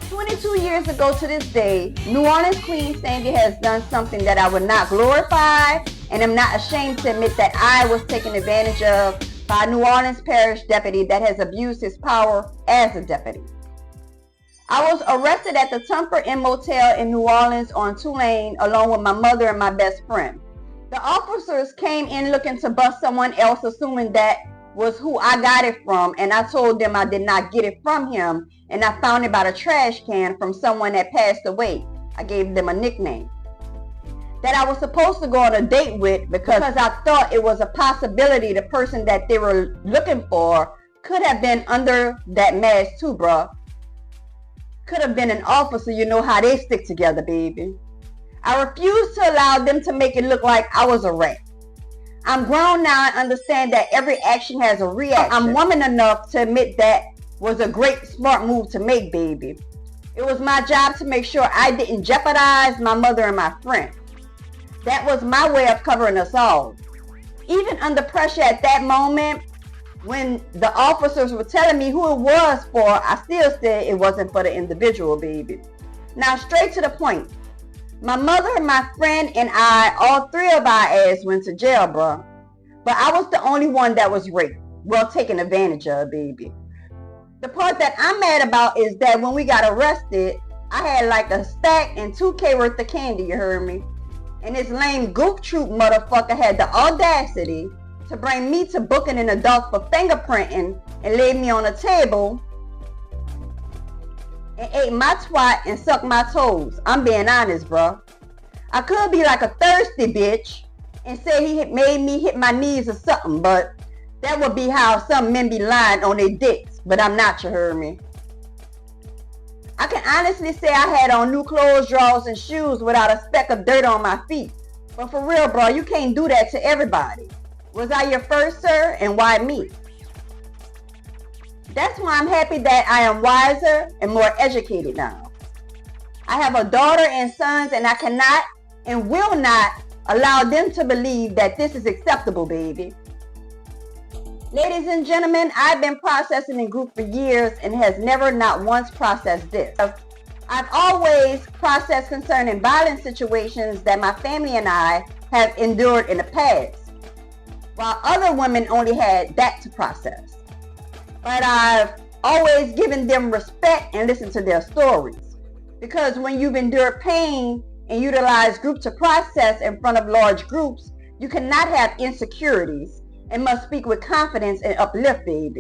22 years ago to this day, New Orleans Queen Sandy has done something that I would not glorify, and am not ashamed to admit that I was taken advantage of by a New Orleans parish deputy that has abused his power as a deputy. I was arrested at the Comfort Inn Motel in New Orleans on Tulane along with my mother and my best friend. The officers came in looking to bust someone else, assuming that was who I got it from, and I told them I did not get it from him, and I found it by the trash can from someone that passed away. I gave them a nickname that I was supposed to go on a date with because I thought it was a possibility the person that they were looking for could have been under that mask too, bruh. Could have been an officer. You know how they stick together, baby. I refused to allow them to make it look like I was a rat. I'm grown now and understand that every action has a reaction. I'm woman enough to admit that was a great smart move to make, baby. It was my job to make sure I didn't jeopardize my mother and my friend. That was my way of covering us all. Even under pressure at that moment, when the officers were telling me who it was for, I still said it wasn't for the individual, baby. Now, straight to the point. My mother, my friend, and I, all three of our ass went to jail, bruh. But I was the only one that was raped. Well, taken advantage of, baby. The part that I'm mad about is that when we got arrested, I had like a stack and 2K worth of candy, you heard me? And this lame goof troop motherfucker had the audacity to bring me to booking an adult for fingerprinting and laid me on a table and ate my twat and sucked my toes. I'm being honest, bro. I could be like a thirsty bitch and say he made me hit my knees or something, but that would be how some men be lying on their dicks. But I'm not, you heard me. I can honestly say I had on new clothes, drawers, and shoes without a speck of dirt on my feet. But for real, bro, you can't do that to everybody. Was I your first, sir? And why me? That's why I'm happy that I am wiser and more educated now. I have a daughter and sons, and I cannot and will not allow them to believe that this is acceptable, baby. Ladies and gentlemen, I've been processing in group for years and has never not once processed this. I've always processed concerning violent situations that my family and I have endured in the past, while other women only had that to process. But I've always given them respect and listened to their stories. Because when you've endured pain and utilized group to process in front of large groups, you cannot have insecurities and must speak with confidence and uplift, baby.